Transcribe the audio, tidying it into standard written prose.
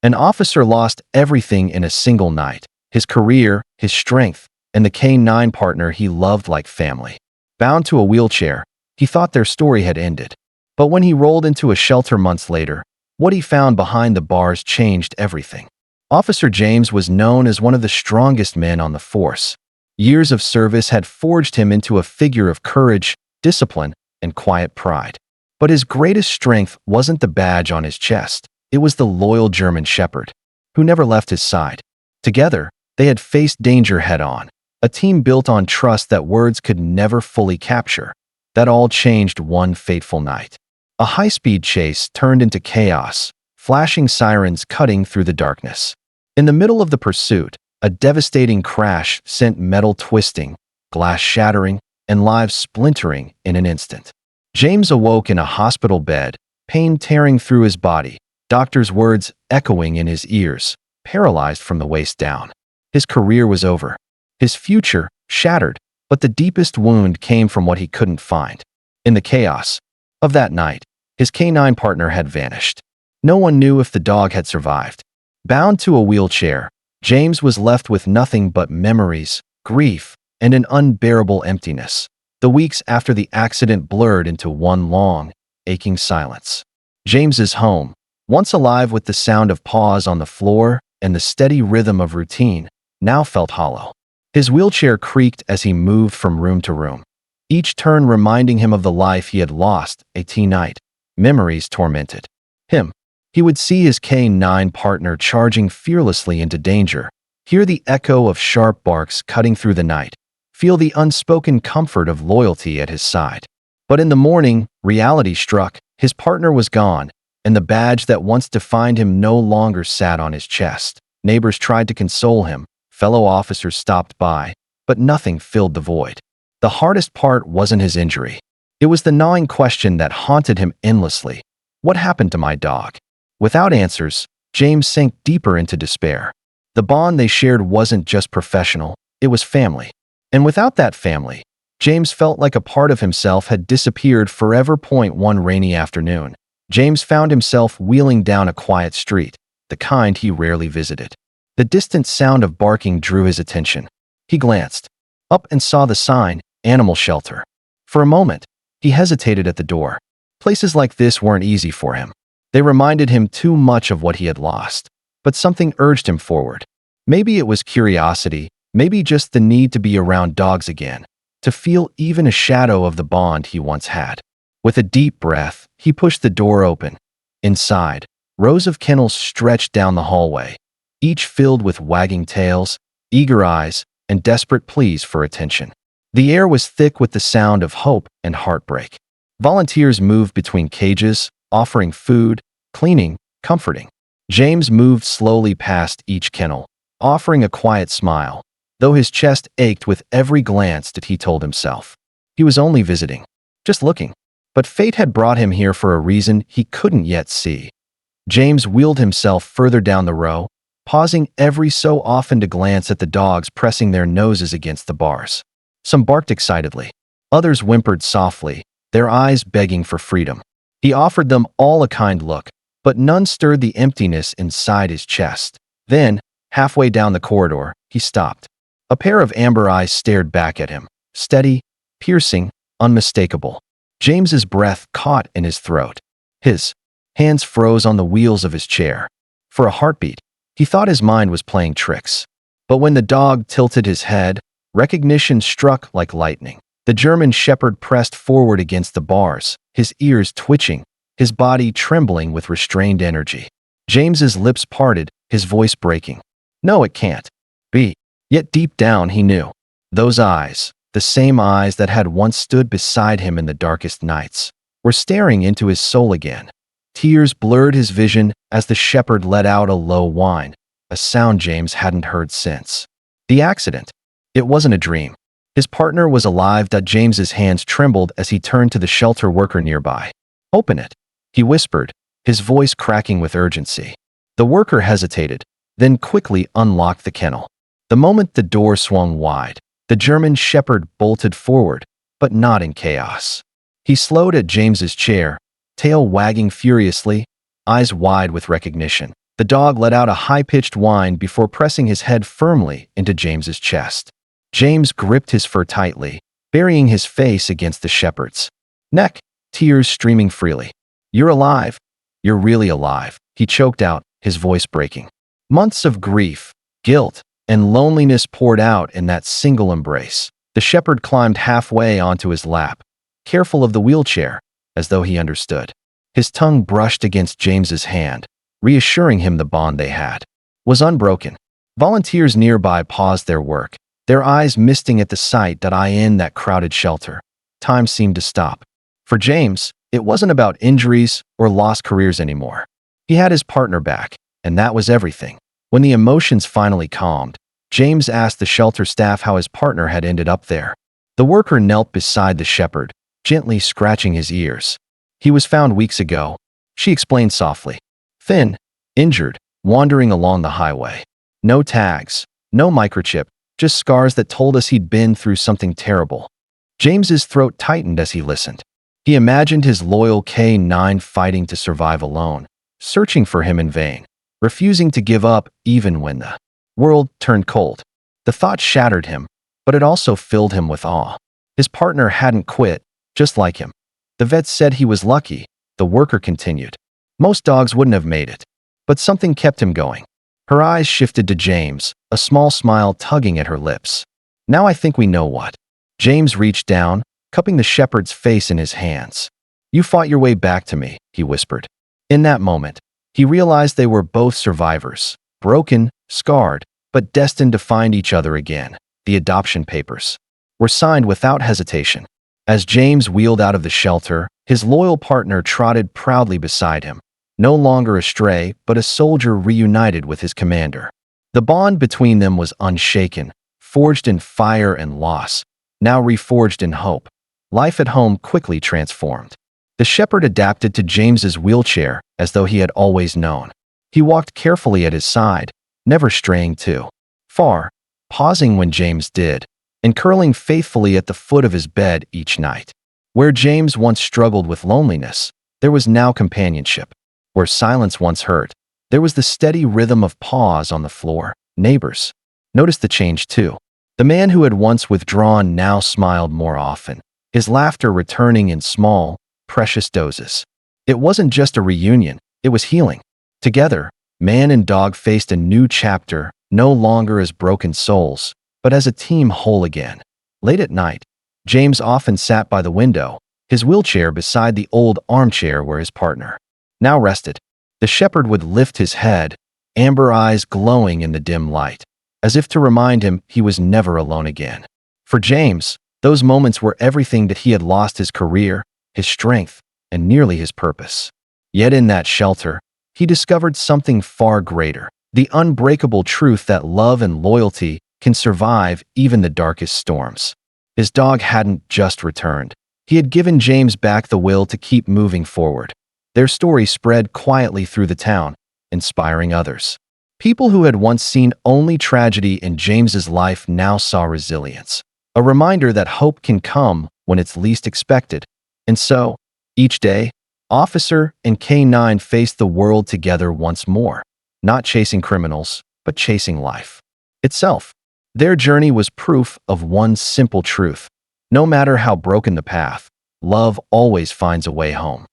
An officer lost everything in a single night: his career, his strength, and the K-9 partner he loved like family. Bound to a wheelchair, he thought their story had ended. But when he rolled into a shelter months later, what he found behind the bars changed everything. Officer James was known as one of the strongest men on the force. Years of service had forged him into a figure of courage, discipline, and quiet pride. But his greatest strength wasn't the badge on his chest. It was the loyal German Shepherd, who never left his side. Together, they had faced danger head-on, a team built on trust that words could never fully capture. That all changed one fateful night. A high-speed chase turned into chaos, flashing sirens cutting through the darkness. In the middle of the pursuit, a devastating crash sent metal twisting, glass shattering, and lives splintering in an instant. James awoke in a hospital bed, pain tearing through his body, doctors' words echoing in his ears, paralyzed from the waist down. His career was over. His future shattered, but the deepest wound came from what he couldn't find. In the chaos of that night, his K-9 partner had vanished. No one knew if the dog had survived. Bound to a wheelchair, James was left with nothing but memories, grief, and an unbearable emptiness. The weeks after the accident blurred into one long, aching silence. James's home, once alive with the sound of paws on the floor and the steady rhythm of routine, now felt hollow. His wheelchair creaked as he moved from room to room, each turn reminding him of the life he had lost. A night, memories tormented him. He would see his K-9 partner charging fearlessly into danger, hear the echo of sharp barks cutting through the night, feel the unspoken comfort of loyalty at his side. But in the morning, reality struck. His partner was gone, and the badge that once defined him no longer sat on his chest. Neighbors tried to console him, fellow officers stopped by, but nothing filled the void. The hardest part wasn't his injury. It was the gnawing question that haunted him endlessly. What happened to my dog? Without answers, James sank deeper into despair. The bond they shared wasn't just professional, it was family. And without that family, James felt like a part of himself had disappeared forever. One rainy afternoon, James found himself wheeling down a quiet street, the kind he rarely visited. The distant sound of barking drew his attention. He glanced up and saw the sign, "Animal Shelter." For a moment, he hesitated at the door. Places like this weren't easy for him. They reminded him too much of what he had lost. But something urged him forward. Maybe it was curiosity, maybe just the need to be around dogs again, to feel even a shadow of the bond he once had. With a deep breath, he pushed the door open. Inside, rows of kennels stretched down the hallway, each filled with wagging tails, eager eyes, and desperate pleas for attention. The air was thick with the sound of hope and heartbreak. Volunteers moved between cages, offering food, cleaning, comforting. James moved slowly past each kennel, offering a quiet smile, though his chest ached with every glance that he told himself. He was only visiting, just looking. But fate had brought him here for a reason he couldn't yet see. James wheeled himself further down the row, pausing every so often to glance at the dogs pressing their noses against the bars. Some barked excitedly. Others whimpered softly, their eyes begging for freedom. He offered them all a kind look, but none stirred the emptiness inside his chest. Then, halfway down the corridor, he stopped. A pair of amber eyes stared back at him, steady, piercing, unmistakable. James's breath caught in his throat. His hands froze on the wheels of his chair. For a heartbeat, he thought his mind was playing tricks. But when the dog tilted his head, recognition struck like lightning. The German Shepherd pressed forward against the bars, his ears twitching, his body trembling with restrained energy. James's lips parted, his voice breaking. No, it can't be. Yet deep down he knew. Those eyes, the same eyes that had once stood beside him in the darkest nights, were staring into his soul again. Tears blurred his vision as the shepherd let out a low whine, a sound James hadn't heard since. The accident. It wasn't a dream. His partner was alive. James's hands trembled as he turned to the shelter worker nearby. "Open it," he whispered, his voice cracking with urgency. The worker hesitated, then quickly unlocked the kennel. The moment the door swung wide, the German Shepherd bolted forward, but not in chaos. He slowed at James's chair, tail wagging furiously, eyes wide with recognition. The dog let out a high-pitched whine before pressing his head firmly into James's chest. James gripped his fur tightly, burying his face against the shepherd's neck, tears streaming freely. "You're alive. You're really alive," he choked out, his voice breaking. Months of grief, guilt, and loneliness poured out in that single embrace. The shepherd climbed halfway onto his lap, careful of the wheelchair, as though he understood. His tongue brushed against James's hand, reassuring him the bond they had was unbroken. Volunteers nearby paused their work, their eyes misting at the sight in that crowded shelter. Time seemed to stop. For James, it wasn't about injuries or lost careers anymore. He had his partner back, and that was everything. When the emotions finally calmed, James asked the shelter staff how his partner had ended up there. The worker knelt beside the shepherd, gently scratching his ears. "He was found weeks ago," she explained softly. "Thin, injured, wandering along the highway. No tags, no microchip, just scars that told us he'd been through something terrible." James's throat tightened as he listened. He imagined his loyal K9 fighting to survive alone, searching for him in vain, refusing to give up even when the world turned cold. The thought shattered him, but it also filled him with awe. His partner hadn't quit, just like him. The vet said he was lucky, the worker continued. Most dogs wouldn't have made it, but something kept him going. Her eyes shifted to James, a small smile tugging at her lips. "Now I think we know what." James reached down, cupping the shepherd's face in his hands. "You fought your way back to me," he whispered. In that moment, he realized they were both survivors, broken, scarred, but destined to find each other again. The adoption papers were signed without hesitation. As James wheeled out of the shelter, his loyal partner trotted proudly beside him, no longer a stray, but a soldier reunited with his commander. The bond between them was unshaken, forged in fire and loss, now reforged in hope. Life at home quickly transformed. The shepherd adapted to James's wheelchair as though he had always known. He walked carefully at his side, never straying too far, pausing when James did, and curling faithfully at the foot of his bed each night. Where James once struggled with loneliness, there was now companionship. Where silence once hurt, there was the steady rhythm of paws on the floor. Neighbors noticed the change too. The man who had once withdrawn now smiled more often, his laughter returning in small, precious doses. It wasn't just a reunion, it was healing. Together, man and dog faced a new chapter, no longer as broken souls, but as a team whole again. Late at night, James often sat by the window, his wheelchair beside the old armchair where his partner now rested. The shepherd would lift his head, amber eyes glowing in the dim light, as if to remind him he was never alone again. For James, those moments were everything that he had lost: his career, his strength, and nearly his purpose. Yet in that shelter, he discovered something far greater, the unbreakable truth that love and loyalty can survive even the darkest storms. His dog hadn't just returned. He had given James back the will to keep moving forward. Their story spread quietly through the town, inspiring others. People who had once seen only tragedy in James's life now saw resilience, a reminder that hope can come when it's least expected. And so, each day, Officer and K9 faced the world together once more, not chasing criminals, but chasing life itself. Their journey was proof of one simple truth: no matter how broken the path, love always finds a way home.